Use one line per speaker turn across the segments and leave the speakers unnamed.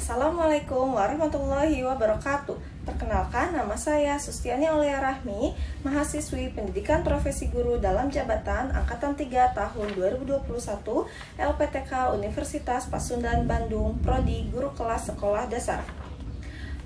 Assalamualaikum warahmatullahi wabarakatuh. Perkenalkan, nama saya Sustiani Aulia Rahmi, mahasiswi Pendidikan Profesi Guru dalam Jabatan Angkatan 3 tahun 2021 LPTK Universitas Pasundan Bandung, Prodi Guru Kelas Sekolah Dasar.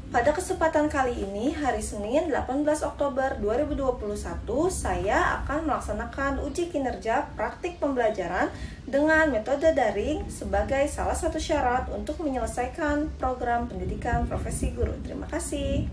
Pada kesempatan kali ini, hari Senin 18 Oktober 2021, saya akan melaksanakan uji kinerja praktik pembelajaran dengan metode daring sebagai salah satu syarat untuk menyelesaikan program pendidikan profesi guru. Terima kasih.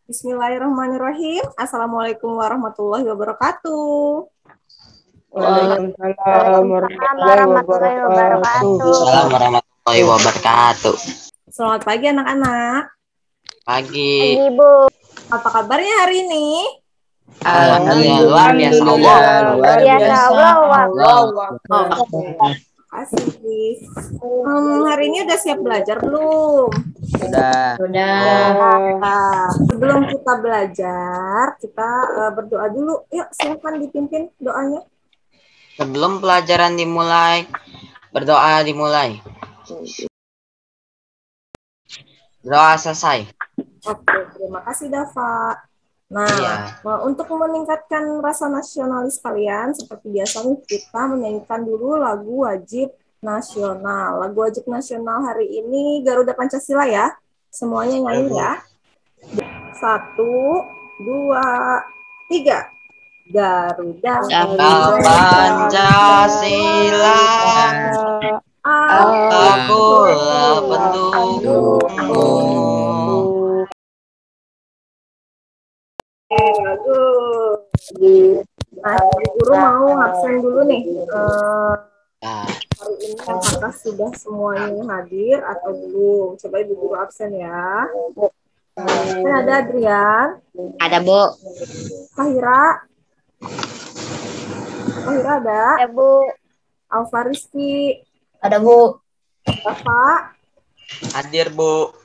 Bismillahirrahmanirrahim. Assalamualaikum warahmatullahi wabarakatuh.
Waalaikumsalam warahmatullahi wabarakatuh.
Assalamualaikum warahmatullahi wabarakatuh.
Selamat pagi anak-anak.
Pagi.
Bu.
Apa kabarnya hari ini?
Alhamdulillah luar biasa Allah.
Luar biasa Allah.
Kasih. Hari ini udah siap belajar belum?
Sudah.
Nah, sebelum kita belajar, kita berdoa dulu. Yuk, silakan dipimpin doanya.
Sebelum pelajaran dimulai, berdoa dimulai. Doa selesai.
Oke, terima kasih Dava. Nah,
Iya.
untuk meningkatkan rasa nasionalis kalian, seperti biasanya kita menyanyikan dulu lagu wajib nasional. Lagu wajib nasional hari ini Garuda Pancasila ya. Semuanya nyanyi ya. 1, 2, 3. Garuda
Pancasila, akulah pendukungmu.
Bagus. Nah, guru mau absen dulu nih. Hari ini apakah sudah semuanya hadir atau belum? Coba ibu guru absen ya. Ada Adrian.
Ada, Bu.
Fahira. Fahira ada.
Ada, Bu.
Alfa Rizky.
Ada, Bu.
Dava.
Hadir, Bu.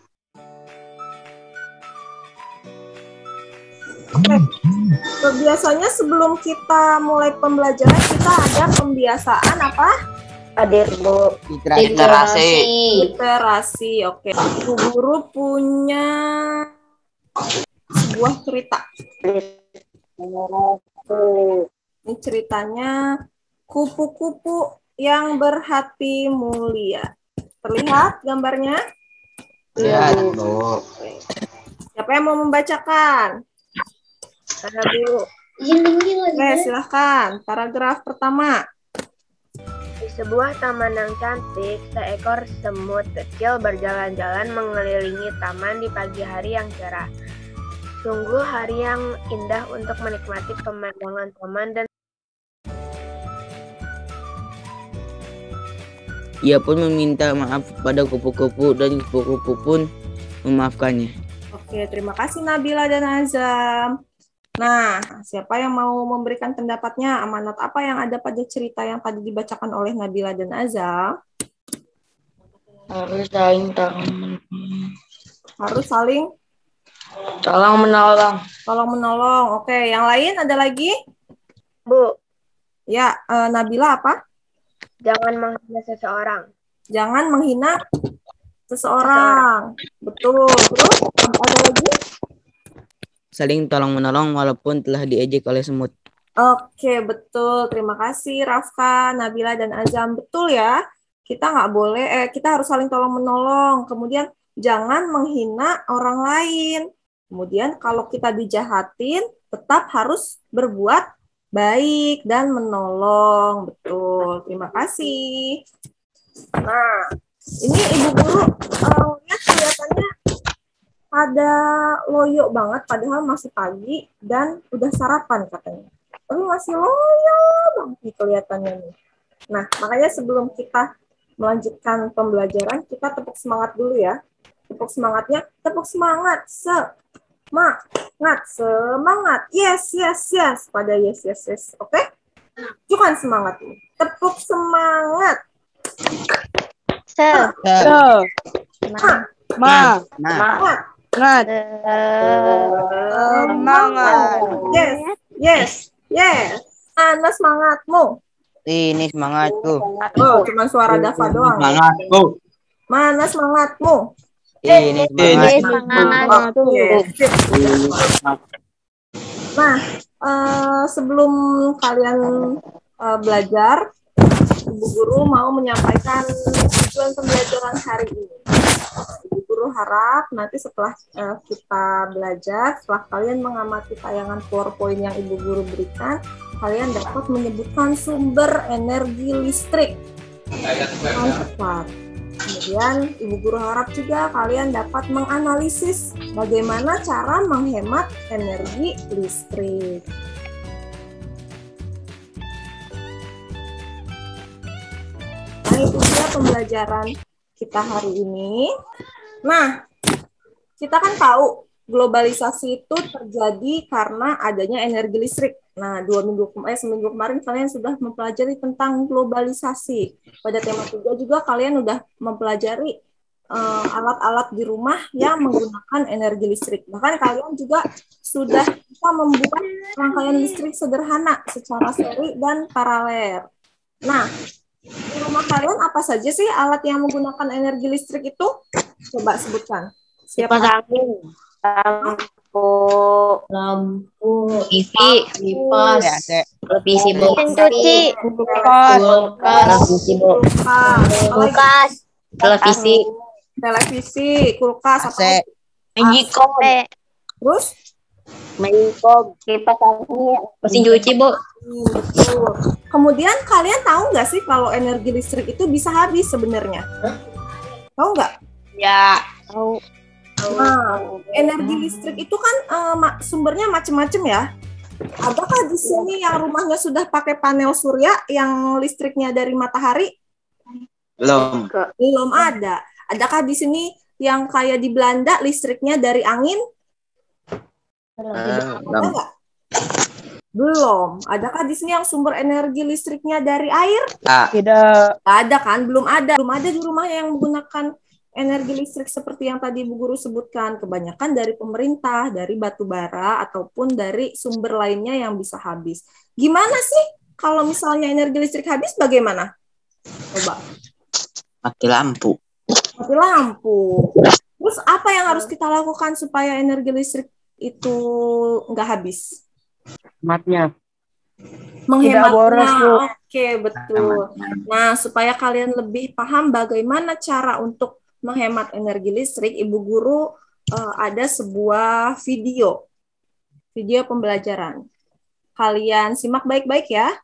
Biasanya sebelum kita mulai pembelajaran kita ada pembiasaan apa?
Hadir, Bu.
Literasi.
Literasi. Oke. Ibu guru punya sebuah cerita. Ini ceritanya kupu-kupu yang berhati mulia. Terlihat gambarnya?
Ya, Bu.
Siapa yang mau membacakan? Ada dulu. Oke, silahkan. Paragraf pertama.
Di sebuah taman yang cantik, seekor semut kecil berjalan-jalan mengelilingi taman di pagi hari yang cerah. Sungguh hari yang indah untuk menikmati pemandangan taman dan
ia pun meminta maaf kepada kupu-kupu dan kupu-kupu pun memaafkannya.
Oke, terima kasih Nabila dan Azam. Nah, siapa yang mau memberikan pendapatnya? Amanat apa yang ada pada cerita yang tadi dibacakan oleh Nabila dan Azam?
Harus saling
Harus saling
tolong menolong.
tolong menolong. Oke, yang lain ada lagi?
Bu,
Ya, Nabila apa?
jangan menghina seseorang.
Jangan menghina seseorang. Betul. Terus ada lagi?
Saling tolong-menolong walaupun telah diejek oleh semut.
Oke, betul. Terima kasih Rafka, Nabila, dan Azam. Betul ya. Kita nggak boleh, kita harus saling tolong-menolong. Kemudian jangan menghina orang lain. Kemudian kalau kita dijahatin, tetap harus berbuat baik dan menolong. Betul. Terima kasih. Nah, ini Ibu Guru lihat kelihatannya ada loyo banget, padahal masih pagi dan udah sarapan katanya. Tapi masih loyo banget nih kelihatannya nih. Nah, makanya sebelum kita melanjutkan pembelajaran, kita tetap semangat dulu ya. Tepuk semangatnya, tepuk semangat. Semangat. Yes. Pada yes. Oke? Tunjukkan semangatmu. Tepuk semangat.
Semangat.
Yes. Mana semangatmu?
Ini semangatku.
Oh, cuma suara Dava doang.
Semangatku.
Mana semangatmu?
Ini semangat.
Oke, sip. Nah, sebelum kalian belajar, Ibu Guru mau menyampaikan tujuan pembelajaran hari ini. Ibu Guru harap nanti setelah kita belajar, setelah kalian mengamati tayangan PowerPoint yang Ibu Guru berikan, kalian dapat menyebutkan sumber energi listrik dengan cepat. Kemudian Ibu Guru harap juga kalian dapat menganalisis bagaimana cara menghemat energi listrik. Nah, itu dia pembelajaran kita hari ini. Nah, kita kan tahu globalisasi itu terjadi karena adanya energi listrik. Nah, seminggu kemarin kalian sudah mempelajari tentang globalisasi. Pada tema 3 juga kalian sudah mempelajari alat-alat di rumah yang menggunakan energi listrik. Bahkan kalian juga sudah bisa membuat rangkaian listrik sederhana secara seri dan paralel. Nah, di rumah kalian apa saja sih alat yang menggunakan energi listrik itu? Coba sebutkan. Siapa?
Lampu,
TV,
kipas,
Televisi,
mesin cuci, kulkas,
Televisi, kulkas,
AC,
terus
kipas angin, mesin cuci, Bu.
betul. Kemudian kalian tahu nggak sih kalau energi listrik itu bisa habis sebenarnya? Tahu nggak?
Ya, tahu.
Nah, energi listrik itu kan sumbernya macam-macam ya. Adakah di sini yang rumahnya sudah pakai panel surya yang listriknya dari matahari? Belum ada. Adakah di sini yang kayak di Belanda listriknya dari angin? Ada nggak? Belum. Adakah di sini yang sumber energi listriknya dari air?
tidak.
Nggak ada kan? Belum ada di rumah yang menggunakan energi listrik seperti yang tadi Bu Guru sebutkan. Kebanyakan dari pemerintah, dari batu bara, ataupun dari sumber lainnya yang bisa habis. Gimana sih kalau misalnya energi listrik habis bagaimana? Coba.
Mati lampu.
Mati lampu. Terus apa yang harus kita lakukan supaya energi listrik itu nggak habis? Menghematnya.
boros, Bu.
Oke, betul. Nah, supaya kalian lebih paham bagaimana cara untuk menghemat energi listrik, Ibu Guru ada sebuah video pembelajaran. Kalian simak baik-baik ya.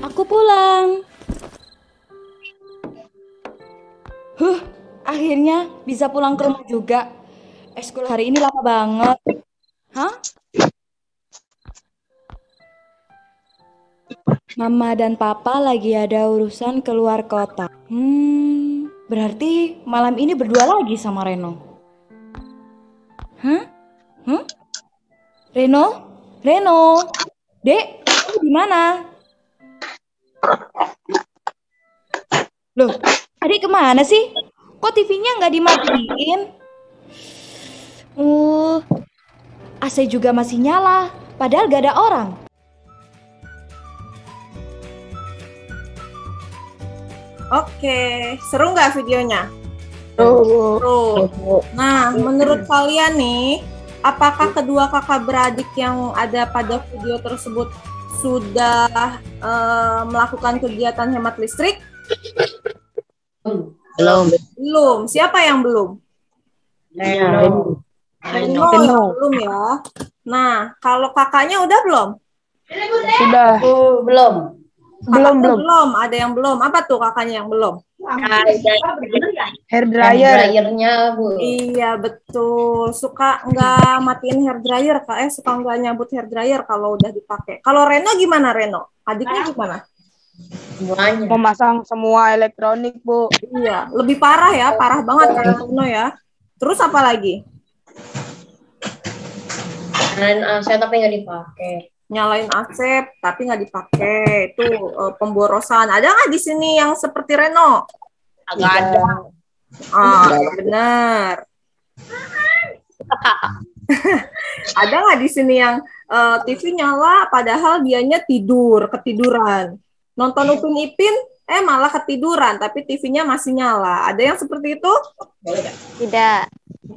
Aku pulang. Akhirnya bisa pulang ke rumah juga. Ekskul hari ini lama banget. Hah? Mama dan Papa lagi ada urusan keluar kota. Berarti malam ini berdua lagi sama Reno. Hah? Reno? Dek, kamu di mana? Loh, adik kemana sih? Kok TV-nya nggak dimatiin? AC juga masih nyala, padahal gak ada orang.
Oke, seru nggak videonya? Seru. Nah, menurut kalian nih, apakah kedua kakak beradik yang ada pada video tersebut sudah melakukan kegiatan hemat listrik? Belum. Siapa yang belum? Reno yang belum ya. Nah, kalau kakaknya udah belum?
Sudah.
Belum.
Belum. Ada yang belum. Apa tuh kakaknya yang belum?
Hair dryer.
Dryernya, Bu.
Iya, betul. Suka nggak matiin hair dryer, Kak? Suka nggak nyabut hair dryer kalau udah dipakai. Kalau Reno gimana, Reno? Adiknya gimana?
Semuanya.
Memasang semua elektronik, Bu.
Iya, lebih parah ya. Parah banget kalau Reno ya. Terus apa lagi?
Nyalain AC tapi nggak dipakai.
Nyalain AC tapi nggak dipakai. Itu pemborosan. Ada nggak di sini yang seperti Reno?
Nggak ada.
Benar. Ada nggak di sini yang TV nyala padahal dianya ketiduran. Nonton Upin Ipin, malah ketiduran tapi TV-nya masih nyala. Ada yang seperti itu?
Tidak.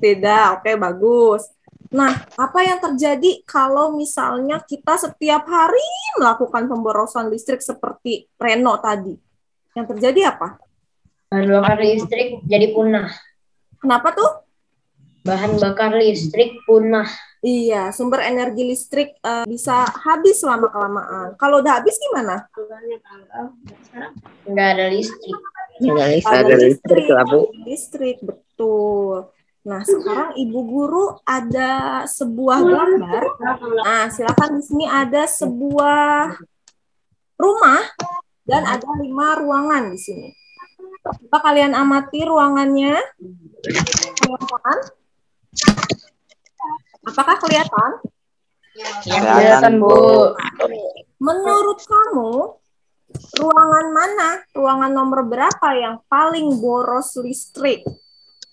Tidak. Oke, bagus. Nah, apa yang terjadi kalau misalnya kita setiap hari melakukan pemborosan listrik seperti Reno tadi? Yang terjadi apa?
Bahan bakar listrik jadi punah.
Kenapa tuh?
Bahan bakar listrik punah.
Iya, sumber energi listrik bisa habis lama-kelamaan. Kalau udah habis gimana?
Nggak ada listrik.
Ada listrik lah, Bu.
Listrik, betul. Nah, sekarang Ibu Guru ada sebuah gambar. Nah, silakan di sini ada sebuah rumah dan ada 5 ruangan di sini. Coba kalian amati ruangannya. Kelihatan? Apakah kelihatan?
Kelihatan, Bu.
Menurut kamu, ruangan mana? Ruangan nomor berapa yang paling boros listrik?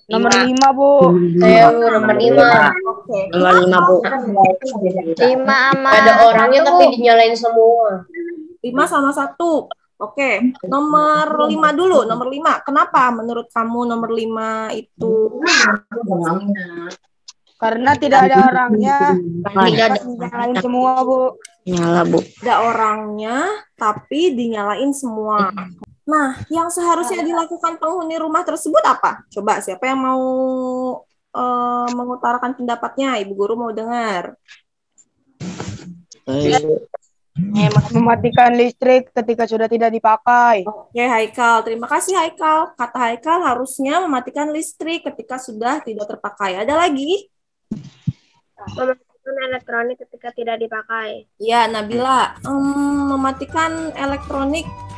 Nomor 5, Bu.
Saya nomor 5.
Oke.
Nomor 5, Bu.
5 sama. Ada orangnya tapi dinyalain semua.
5 sama 1. Oke, nomor 5 dulu. Nomor 5. Kenapa menurut kamu nomor 5 itu?
Karena tidak ada orangnya.
Tidak ada.
Nyalain semua, Bu.
Nyala, Bu.
Ada orangnya, tapi dinyalain semua. Nah, yang seharusnya dilakukan penghuni rumah tersebut apa? Coba, siapa yang mau mengutarakan pendapatnya? Ibu Guru mau dengar.
Mematikan listrik ketika sudah tidak dipakai.
Oke, Haikal. Terima kasih, Haikal. Kata Haikal harusnya mematikan listrik ketika sudah tidak terpakai. Ada lagi?
Mematikan elektronik ketika tidak dipakai.
Ya, Nabila. Mematikan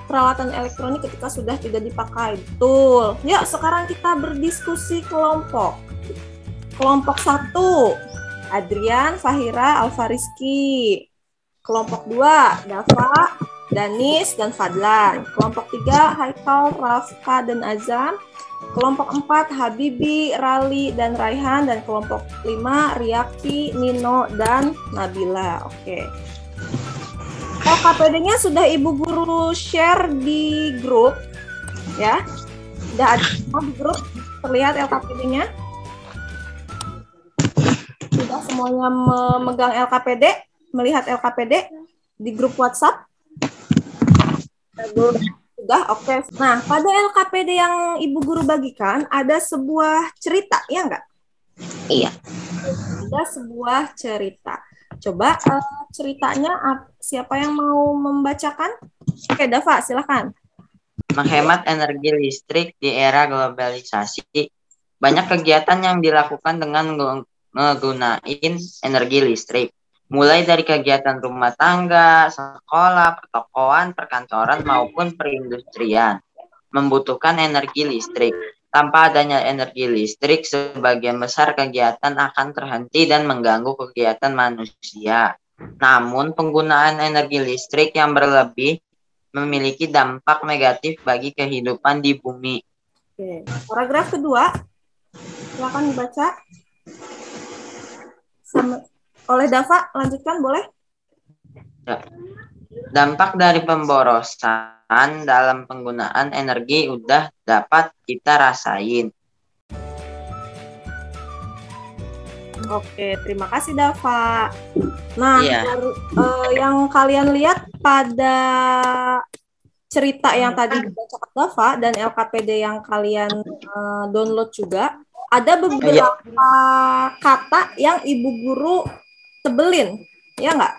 peralatan elektronik ketika sudah tidak dipakai. Betul. Yuk, sekarang kita berdiskusi kelompok. Kelompok 1, Adrian, Fahira, Alfariski. Kelompok 2, Dafa, Danis, dan Fadlan. Kelompok 3, Haikal, Rafka, dan Azam. Kelompok 4, Habibi, Rali, dan Raihan. Dan kelompok 5, Riyaki, Nino, dan Nabila. Oke. LKPD-nya sudah Ibu Guru share di grup. Ya. Sudah ada di grup. Terlihat LKPD-nya. Sudah semuanya memegang LKPD. Melihat LKPD di grup WhatsApp? Sudah, oke. Nah, pada LKPD yang Ibu Guru bagikan, ada sebuah cerita, ya enggak?
Iya.
Ada sebuah cerita. Coba ceritanya siapa yang mau membacakan? Oke, Dafa, silakan.
Menghemat energi listrik di era globalisasi. Banyak kegiatan yang dilakukan dengan menggunakan energi listrik. Mulai dari kegiatan rumah tangga, sekolah, pertokoan, perkantoran, maupun perindustrian, membutuhkan energi listrik. Tanpa adanya energi listrik, sebagian besar kegiatan akan terhenti dan mengganggu kegiatan manusia. Namun, penggunaan energi listrik yang berlebih memiliki dampak negatif bagi kehidupan di bumi.
Oke. Paragraf kedua, silakan dibaca. Oleh Dafa, lanjutkan boleh?
Dampak dari pemborosan dalam penggunaan energi udah dapat kita rasain.
Oke, terima kasih Dafa. Nah,
Iya.
Yang kalian lihat pada cerita yang tadi dibacakan Dafa dan LKPD yang kalian download juga, ada beberapa kata yang Ibu Guru tebelin, ya nggak?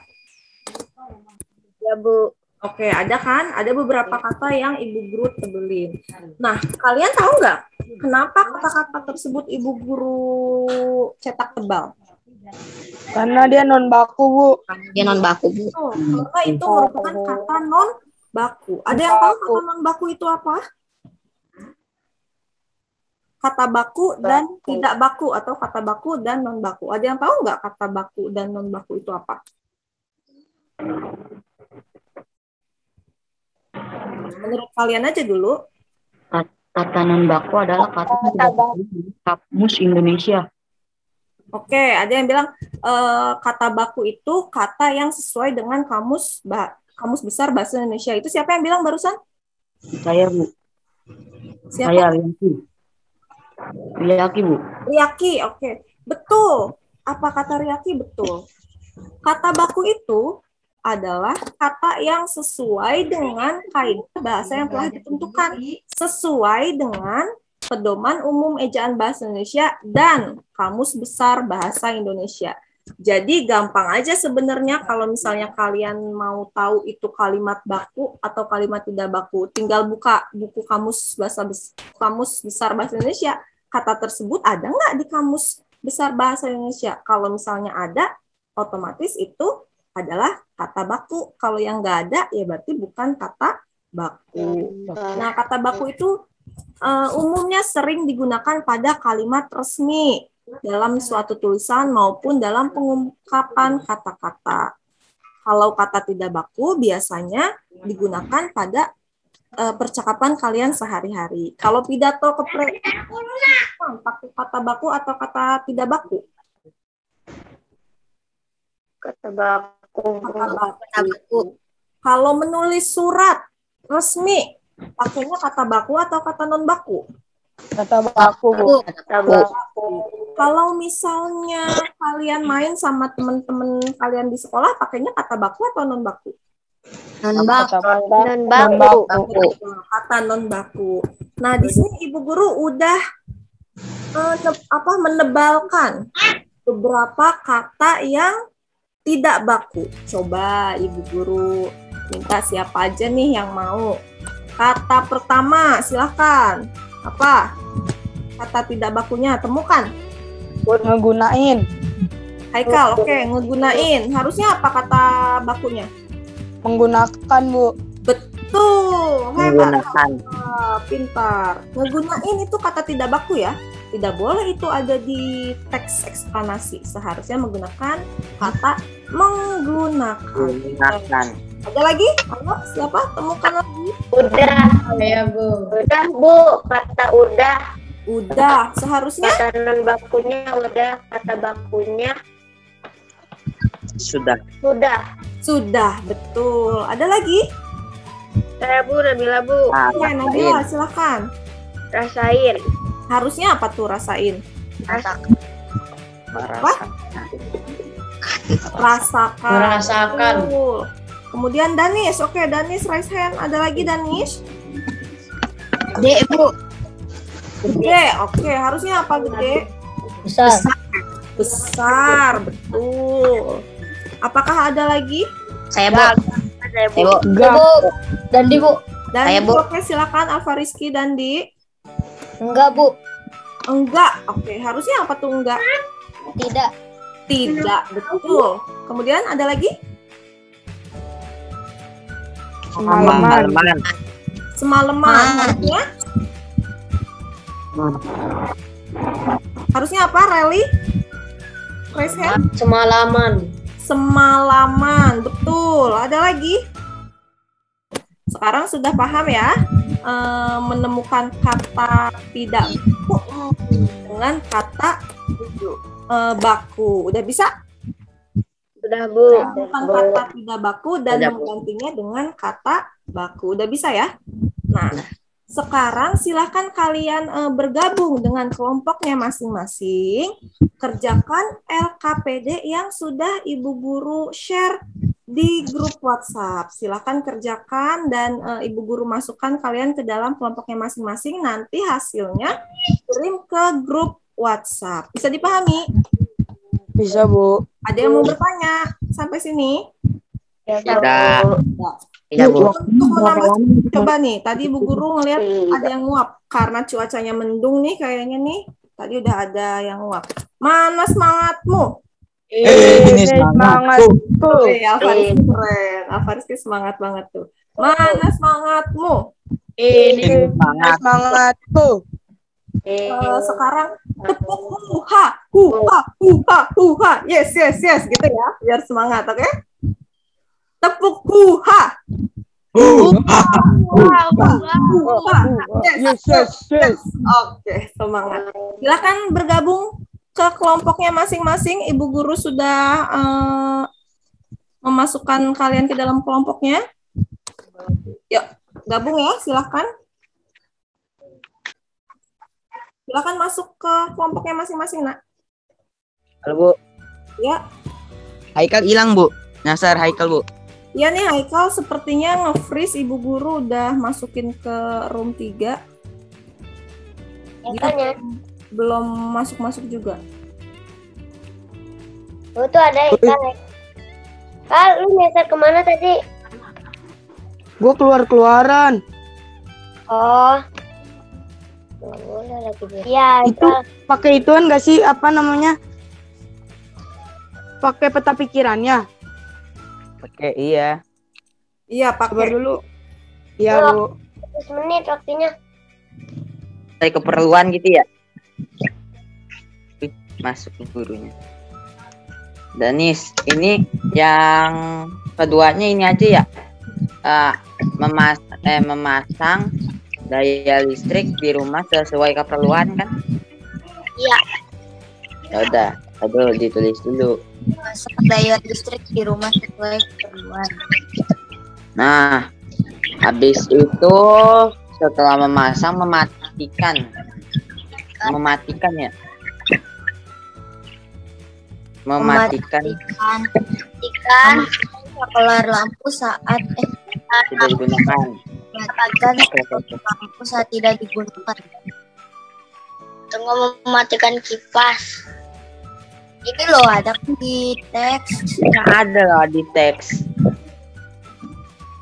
Ya, Bu.
Oke, ada kan? Ada beberapa kata yang Ibu Guru tebelin. Nah, kalian tahu nggak kenapa kata-kata tersebut Ibu Guru cetak tebal?
Karena dia non baku, Bu.
Dia non baku, Bu.
Karena itu merupakan kata non baku. Ada yang tahu kata non baku itu apa? Kata baku dan tidak baku atau kata baku dan non baku. Ada yang tahu nggak kata baku dan non baku itu apa? Menurut kalian aja dulu.
Kata non baku adalah kata kamus Indonesia.
Oke, ada yang bilang kata baku itu kata yang sesuai dengan kamus besar bahasa Indonesia. Itu siapa yang bilang barusan?
Saya, Bu.
Siapa?
Saya Riyaki, Bu.
Riyaki, oke. Betul. Apa kata Riyaki? Betul. Kata baku itu adalah kata yang sesuai dengan kaidah bahasa yang telah ditentukan, sesuai dengan pedoman umum ejaan bahasa Indonesia dan kamus besar bahasa Indonesia. Jadi gampang aja sebenarnya kalau misalnya kalian mau tahu itu kalimat baku atau kalimat tidak baku, tinggal buka buku kamus besar bahasa Indonesia. Kata tersebut ada nggak di kamus besar bahasa Indonesia? Kalau misalnya ada, otomatis itu adalah kata baku. Kalau yang nggak ada, ya berarti bukan kata baku. Nah, kata baku itu umumnya sering digunakan pada kalimat resmi dalam suatu tulisan maupun dalam pengungkapan kata-kata. Kalau kata tidak baku biasanya digunakan pada percakapan kalian sehari-hari. Kalau pidato pakai kata baku atau kata tidak baku?
Kata baku.
Kata baku. Kalau menulis surat resmi, pakainya kata baku atau kata non baku?
Kata baku, Bu.
Kata baku.
Kalau misalnya kalian main sama teman-teman kalian di sekolah, pakainya kata baku atau non baku?
Non baku.
Kata non baku. Nah, di sini Ibu Guru udah menebalkan beberapa kata yang tidak baku. Coba Ibu Guru minta siapa aja nih yang mau. Kata pertama, silakan. Apa? Kata tidak bakunya, temukan.
Ngegunain.
Haikal, oke, ngegunain. Harusnya apa kata bakunya?
Menggunakan, Bu.
Betul, hebat.
Menggunakan.
Pintar. Ngegunain itu kata tidak baku ya. Tidak boleh itu ada di teks eksplanasi. Seharusnya menggunakan kata menggunakan. Ada lagi? Ayo, siapa? Temukan lagi.
Udah. Saya, Bu.
Udah, Bu. Kata udah.
Udah. Seharusnya
Kata non bakunya udah. Kata bakunya
Sudah.
sudah. Betul. Ada lagi?
saya, Bu. Nabila, Bu.
Oke, Nabila, silakan.
Rasain.
Harusnya apa tuh rasain? Apa? Rasakan.
Merasakan.
Betul. Kemudian Danis. Oke, Danis raise hand. Ada lagi Danis?
Gede, Bu.
Gede. Oke, harusnya apa gede?
Besar.
Besar. Betul. Apakah ada lagi?
Saya, Bu.
Saya, Bu.
Enggak.
Dandi, Bu.
Dan
Saya, Bu.
oke, silakan Alfa Rizky Dandi.
Enggak, Bu.
Enggak. Oke, harusnya apa tuh enggak?
Tidak.
Tidak. Betul. Kemudian ada lagi?
Semalaman.
Semalaman. Harusnya apa, Rally? Raise hand.
Semalaman.
Semalaman. Betul. Ada lagi? Sekarang sudah paham ya? Menemukan kata tidak baku dengan kata baku. Udah bisa?
Sudah, Bu.
Menemukan kata tidak baku dan menggantinya dengan kata baku. Udah bisa ya? Nah, sekarang silakan kalian bergabung dengan kelompoknya masing-masing. Kerjakan LKPD yang sudah Ibu Guru share di grup WhatsApp. Silakan kerjakan dan Ibu Guru masukkan kalian ke dalam kelompoknya masing-masing. Nanti hasilnya kirim ke grup WhatsApp. Bisa dipahami?
Bisa, Bu.
Ada yang mau bertanya sampai sini?
Tidak.
Iya, Bu.
Untuk menambah coba nih, tadi Bu Guru ngelihat ada yang nguap karena cuacanya mendung nih kayaknya nih. Tadi udah ada yang nguap. Mana semangatmu?
Ini semangatku.
Alvaris keren. Alvaris semangat banget tuh. Mana semangatmu?
Ini semangatku.
Sekarang tepuk huha, huha, huha, huha. Yes, yes, yes gitu ya, biar semangat, oke? Tepuk huha. Yes. Oke, semangat. Silakan bergabung ke kelompoknya masing-masing. Ibu Guru sudah memasukkan kalian ke dalam kelompoknya. Yuk, gabung ya, silakan. Silakan masuk ke kelompoknya masing-masing, Nak.
Halo, Bu.
Ya.
Haikal hilang, Bu. Nyasar Haikal, Bu.
Ya nih, Haikal sepertinya nge-freeze. Ibu Guru udah masukin ke room 3.
Ya.
Belum masuk-masuk juga.
Oh, tuh ada ikan. Kal, lu nyasar kemana tadi?
Gue keluar-keluaran.
Oh. Nggak boleh lagi dia. Ya,
Itu pakai ituan gak sih, apa namanya? Pakai peta pikirannya.
Oke, iya.
Iya,
Sabar
pakai.
dulu. Iya, Bu.
10 menit waktunya.
Dari keperluan gitu ya. Masuk ke gurunya. Danis, ini yang keduanya ini aja ya. Memasang daya listrik di rumah sesuai keperluan kan?
Iya.
Ya udah, aduh ditulis dulu.
Masuk daya listrik di rumah sesuai keperluan.
Nah, habis itu setelah memasang mematikan ya. Mematikan
kelar lampu saat
tidak digunakan.
mematikan lampu saat tidak digunakan. Tunggu mematikan kipas. Ini loh ada di teks.
Ada loh di teks.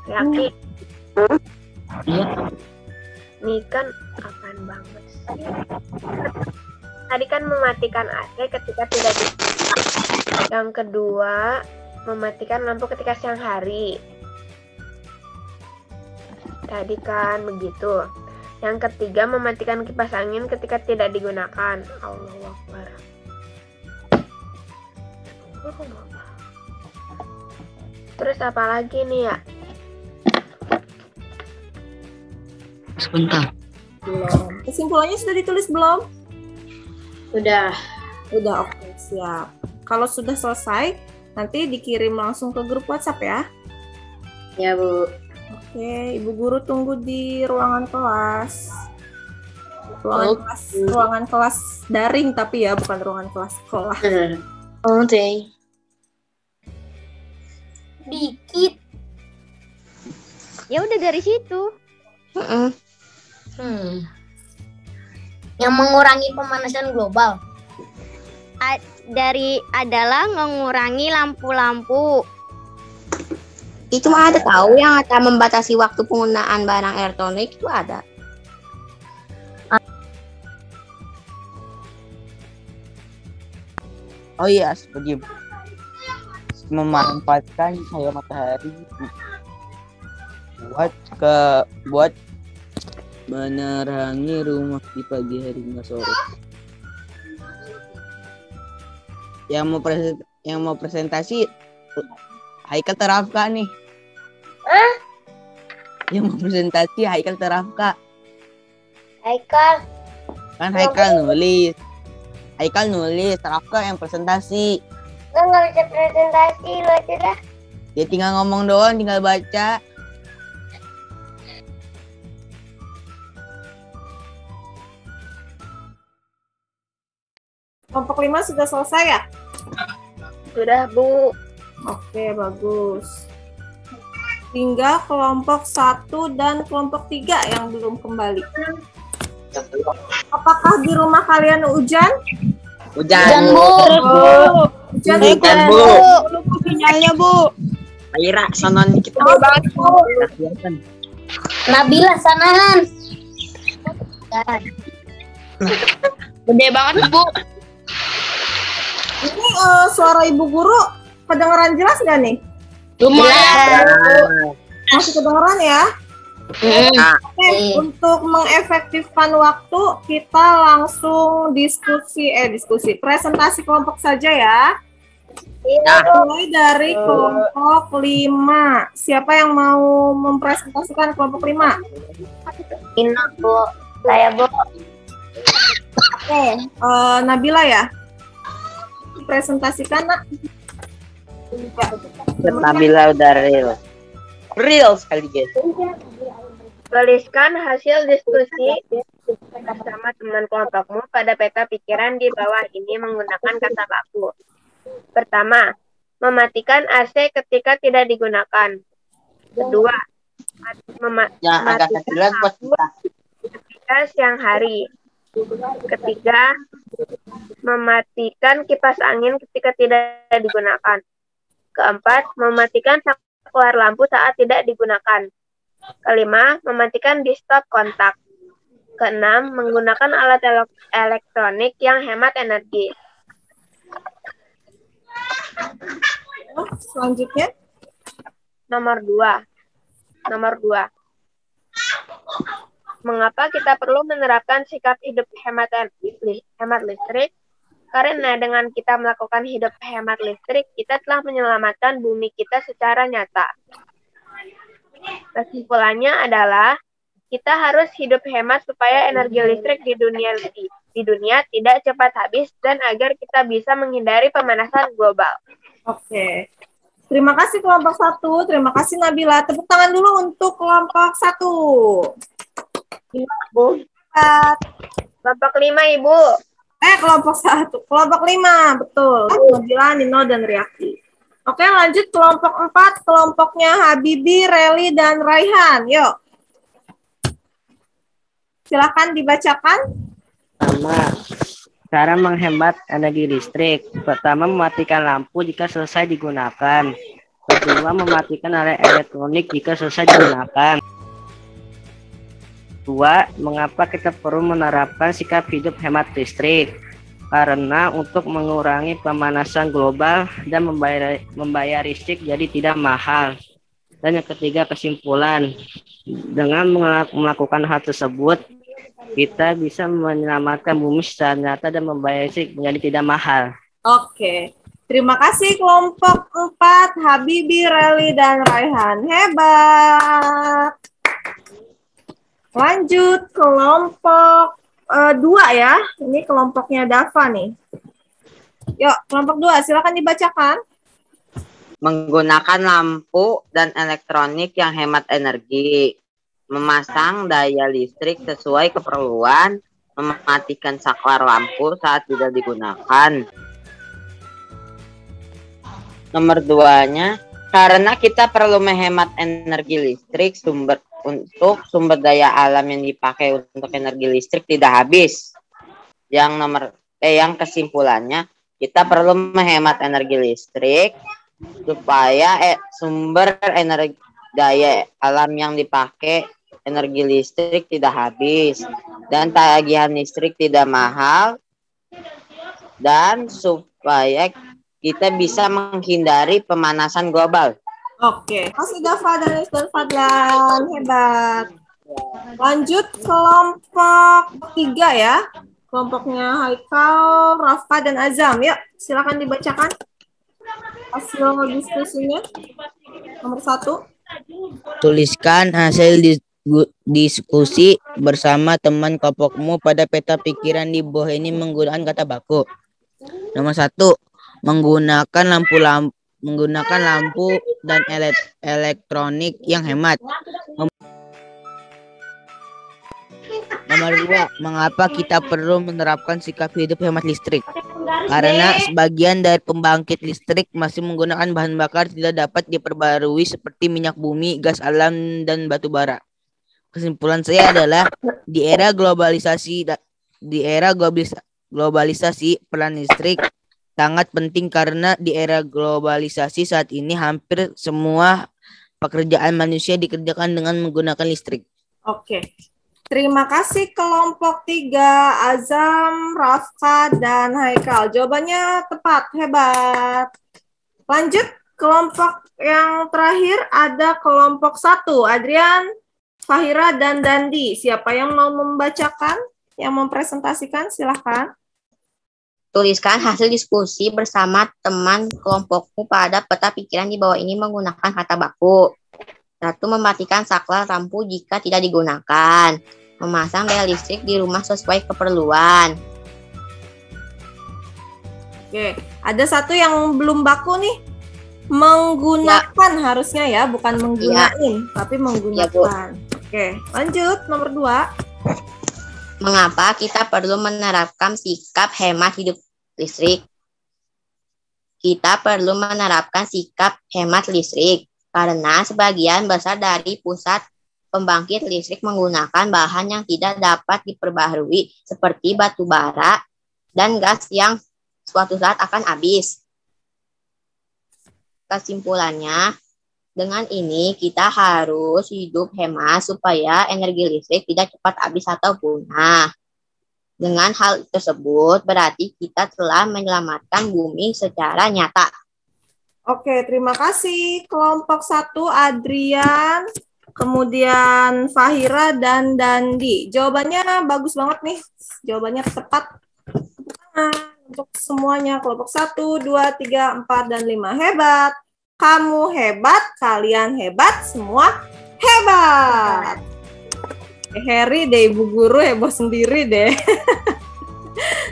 Yakin? Ini kan apaan banget sih? Tadi kan mematikan AC ketika tidak digunakan. Yang kedua, mematikan lampu ketika siang hari. Tadi kan begitu. Yang ketiga, mematikan kipas angin ketika tidak digunakan. Allahu Akbar. Terus apa lagi nih ya?
Sebentar.
Belum. Kesimpulannya sudah ditulis belum?
Udah.
Udah, oke, siap. Kalau sudah selesai, nanti dikirim langsung ke grup WhatsApp ya.
Ya, Bu.
Oke, Ibu Guru tunggu di ruangan kelas. Ruangan kelas daring tapi ya, bukan ruangan kelas sekolah.
Oke.
Dikit. Ya udah dari situ.
Yang mengurangi pemanasan global
adalah mengurangi lampu-lampu.
itu mah ada tahu yang akan membatasi waktu penggunaan barang elektronik itu ada.
Oh iya, seperti memanfaatkan cahaya matahari buat menerangi rumah di pagi hari hingga sore. Yang mau presentasi Haikal Terafka nih. Yang mau presentasi Haikal Terafka.
Haikal.
Kan Haikal nulis. Terafka yang presentasi.
Lo nggak bisa presentasi, lo aja dah.
Dia tinggal ngomong doang, tinggal baca.
Kelompok 5 sudah selesai ya?
Sudah, Bu.
Oke, bagus. Tinggal kelompok 1 dan kelompok 3 yang belum kembali. Apakah di rumah kalian hujan?
Hujan, Bu.
Hujan,
Bu.
Sinyalnya, Bu.
Aira, sonon dikit.
Nabila sanaan.
Gede banget, Bu.
Ini suara ibu guru kedengeran jelas nggak nih?
Lumayan.
Masih kedengeran ya? Oke, untuk mengefektifkan waktu, kita langsung diskusi, presentasi kelompok saja ya. Mulai dari kelompok 5. Siapa yang mau mempresentasikan kelompok 5?
Ina, Bu. Saya, Bu.
Oke, Nabila ya? Presentasikan, Nak.
Nabila udah real sekali guys.
Tuliskan hasil diskusi bersama teman kelompokmu pada peta pikiran di bawah ini menggunakan kata baku. Pertama, mematikan AC ketika tidak digunakan. Kedua, mematikan lampu ketika siang hari. Ketiga, mematikan kipas angin ketika tidak digunakan. Keempat, mematikan saklar lampu saat tidak digunakan. Kelima, mematikan di stop kontak. Keenam, menggunakan alat elektronik yang hemat energi.
Selanjutnya,
Nomor 2. Mengapa kita perlu menerapkan sikap hidup hemat listrik? Karena dengan kita melakukan hidup hemat listrik, kita telah menyelamatkan bumi kita secara nyata. Kesimpulannya adalah kita harus hidup hemat supaya energi listrik di dunia tidak cepat habis dan agar kita bisa menghindari pemanasan global.
Oke. Terima kasih kelompok 1. Terima kasih Nabila. Tepuk tangan dulu untuk kelompok 1.
Bu. Kelompok 5, Ibu.
Kelompok 1. Kelompok 5, betul. Nabila, Nino, dan Riaki. Oke, lanjut kelompok 4. Kelompoknya Habibi, Reli, dan Raihan. Yuk. Silakan dibacakan.
Pertama, cara menghemat energi listrik. Pertama, mematikan lampu jika selesai digunakan. Kedua, mematikan alat elektronik jika selesai digunakan. Dua, mengapa kita perlu menerapkan sikap hidup hemat listrik? Karena untuk mengurangi pemanasan global dan membayar listrik jadi tidak mahal. Dan yang ketiga, kesimpulan. Dengan melakukan hal tersebut, kita bisa menyelamatkan bumi secara nyata dan membayar listrik menjadi tidak mahal.
Oke. Terima kasih kelompok 4, Habibi, Reli, dan Raihan. Hebat. Lanjut kelompok 2 ya. Ini kelompoknya Dava nih. Yuk, kelompok 2 silakan dibacakan.
Menggunakan lampu dan elektronik yang hemat energi. Memasang daya listrik sesuai keperluan. Mematikan saklar lampu saat tidak digunakan. Nomor 2-nya, karena kita perlu menghemat energi listrik untuk sumber daya alam yang dipakai untuk energi listrik tidak habis. Yang kesimpulannya, kita perlu menghemat energi listrik supaya sumber energi daya alam yang dipakai energi listrik tidak habis dan tagihan listrik tidak mahal, dan supaya kita bisa menghindari pemanasan global.
Oke, kasih Dava dan Fadlan, hebat. Lanjut kelompok 3 ya. Kelompoknya Haikal, Rafka, dan Azam. Yuk, silakan dibacakan hasil diskusinya. Nomor 1.
Tuliskan hasil diskusi bersama teman kelompokmu pada peta pikiran di bawah ini menggunakan kata baku. Nomor 1. Menggunakan lampu dan elektronik yang hemat. Nomor 2, mengapa kita perlu menerapkan sikap hidup hemat listrik? Karena sebagian dari pembangkit listrik masih menggunakan bahan bakar tidak dapat diperbarui seperti minyak bumi, gas alam, dan batu bara. Kesimpulan saya adalah di era globalisasi peran listrik sangat penting karena di era globalisasi saat ini hampir semua pekerjaan manusia dikerjakan dengan menggunakan listrik.
Oke. Terima kasih kelompok 3, Azam, Rafka, dan Haikal. Jawabannya tepat, hebat. Lanjut, kelompok yang terakhir ada kelompok 1, Adrian, Fahira, dan Dandi. Siapa yang mau membacakan, yang mempresentasikan? Silahkan.
Tuliskan hasil diskusi bersama teman kelompokmu pada peta pikiran di bawah ini menggunakan kata baku. 1. Mematikan saklar lampu jika tidak digunakan. Memasang daya listrik di rumah sesuai keperluan.
Oke, ada satu yang belum baku nih. Menggunakan harusnya ya, bukan menggunain, tapi menggunakan. Oke, lanjut nomor 2.
Mengapa kita perlu menerapkan sikap hemat hidup listrik? Kita perlu menerapkan sikap hemat listrik karena sebagian besar dari pusat pembangkit listrik menggunakan bahan yang tidak dapat diperbaharui seperti batu bara dan gas yang suatu saat akan habis. Kesimpulannya, dengan ini kita harus hidup hemat supaya energi listrik tidak cepat habis atau punah. Dengan hal tersebut berarti kita telah menyelamatkan bumi secara nyata.
Oke, terima kasih kelompok 1, Adrian, kemudian Fahira, dan Dandi. Jawabannya bagus banget nih. Jawabannya tepat. Untuk semuanya, kelompok 1, 2, 3, 4, dan 5. Hebat. Kamu hebat, kalian hebat, semua hebat. Harry deh, Ibu Guru heboh sendiri deh.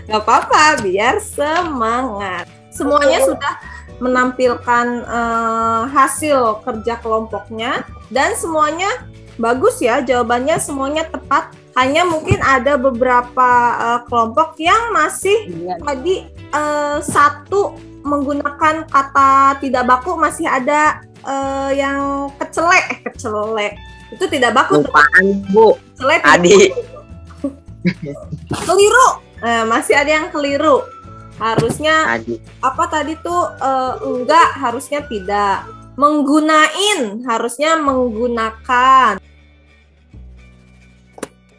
Gak apa-apa, biar semangat. Semuanya sudah menampilkan hasil kerja kelompoknya dan semuanya bagus ya, jawabannya semuanya tepat. Hanya mungkin ada beberapa kelompok yang masih tadi 1 menggunakan kata tidak baku, masih ada yang kecelek. Itu tidak baku.
Lupaan, Bu.
Kecelek.
Adik.
Keliru. Masih ada yang keliru. Harusnya
Adik.
apa tadi tuh enggak, harusnya tidak. Menggunain, harusnya menggunakan.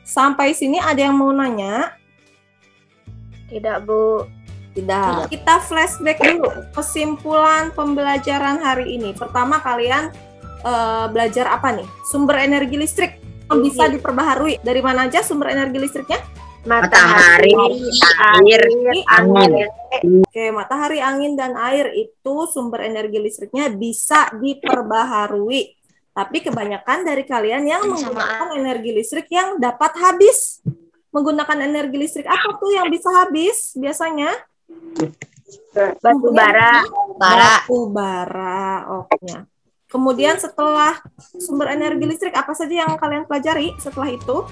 Sampai sini ada yang mau nanya?
Tidak, Bu.
Tidak. Kita flashback dulu kesimpulan pembelajaran hari ini. Pertama, kalian belajar apa nih? Sumber energi listrik yang bisa diperbaharui. Dari mana aja sumber energi listriknya?
Matahari, air, angin.
Oke, matahari, angin, dan air itu sumber energi listriknya bisa diperbaharui. Tapi kebanyakan dari kalian yang menggunakan energi listrik yang dapat habis. Menggunakan energi listrik apa tuh yang bisa habis biasanya?
Batu bara.
Batu bara. Oke. Kemudian setelah sumber energi listrik, apa saja yang kalian pelajari setelah itu?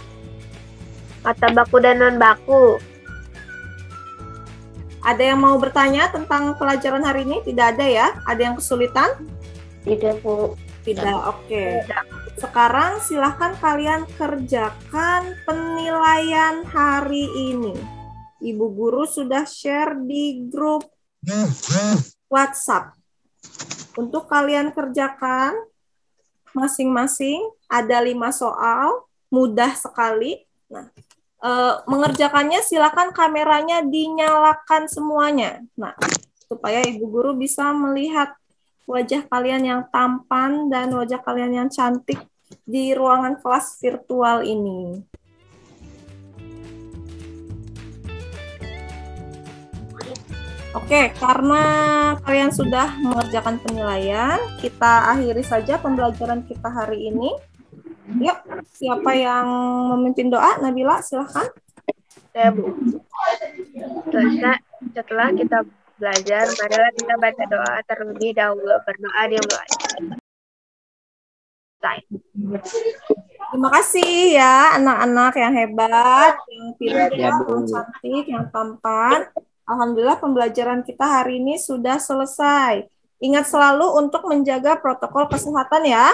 Kata baku dan non baku.
Ada yang mau bertanya tentang pelajaran hari ini? Tidak ada ya? Ada yang kesulitan?
Tidak, Bu.
Tidak, oke. Sekarang silahkan kalian kerjakan penilaian hari ini. Ibu Guru sudah share di grup WhatsApp. Untuk kalian kerjakan masing-masing ada 5 soal, mudah sekali. Nah, mengerjakannya silakan kameranya dinyalakan semuanya. Nah, supaya Ibu Guru bisa melihat wajah kalian yang tampan dan wajah kalian yang cantik di ruangan kelas virtual ini. Oke, karena kalian sudah mengerjakan penilaian, kita akhiri saja pembelajaran kita hari ini. Yuk, siapa yang memimpin doa? Nabila, silahkan.
Saya, Bu. Setelah kita belajar, marilah kita baca doa terlebih dahulu. Berdoa dimulai.
Terima kasih ya anak-anak yang hebat, yang pintar, yang cantik, yang tampan. Alhamdulillah pembelajaran kita hari ini sudah selesai. Ingat selalu untuk menjaga protokol kesehatan ya.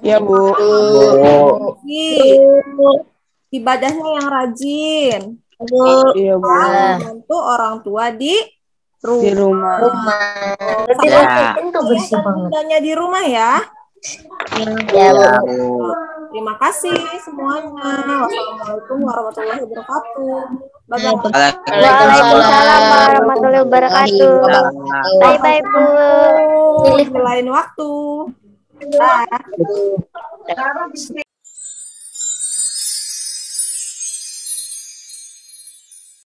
Ya, Bu.
Ibadahnya yang rajin.
Iya, Bu.
Membantu orang tua di
Di rumah.
Berarti
Ya.
itu bersih banget.
Gunanya di rumah ya.
Ya, Bu.
Terima kasih semuanya. Wassalamualaikum warahmatullahi wabarakatuh. Bye-bye.
Waalaikumsalam warahmatullahi wabarakatuh. Bye-bye, Bu.
Di lain waktu. Bye.